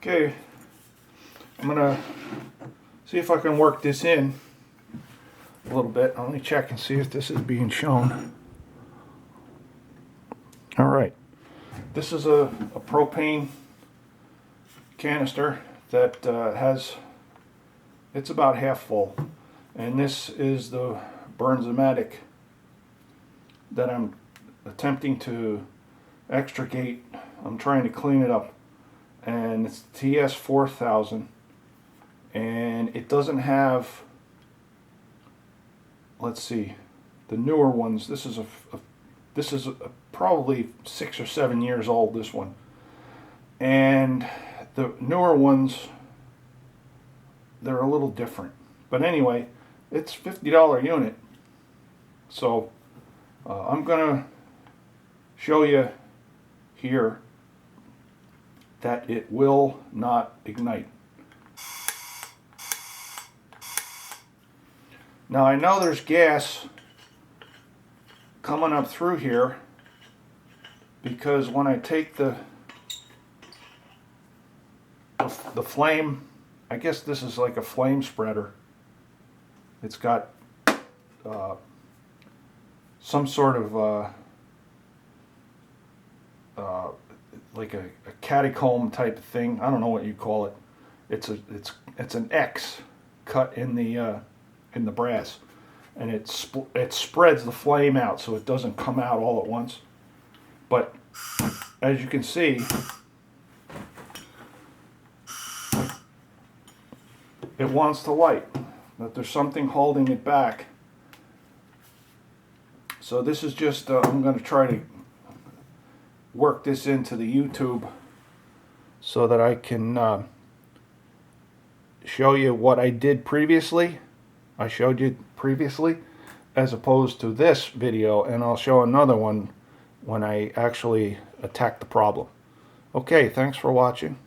Okay, I'm gonna see if I can work this in a little bit. Let me check and see if this is being shown. All right, this is a propane canister that it's about half full, and this is the Bernzomatic that I'm attempting to extricate. I'm trying to clean it up, and it's TS4000, and it doesn't have, let's see, the newer ones. This is probably 6 or 7 years old, this one, and the newer ones, they're a little different. But anyway, it's $50 unit, so I'm gonna show you here that it will not ignite. Now I know there's gas coming up through here because when I take the flame, I guess this is like a flame spreader. It's got some sort of like a catacomb type of thing. I don't know what you call it. It's an X cut in the brass, and it spreads the flame out so it doesn't come out all at once. But as you can see, it wants to light, but there's something holding it back. So this is just I'm going to try to work this into the YouTube so that I can show you what I did previously. I showed you previously, as opposed to this video, and I'll show another one when I actually attack the problem. Okay, thanks for watching.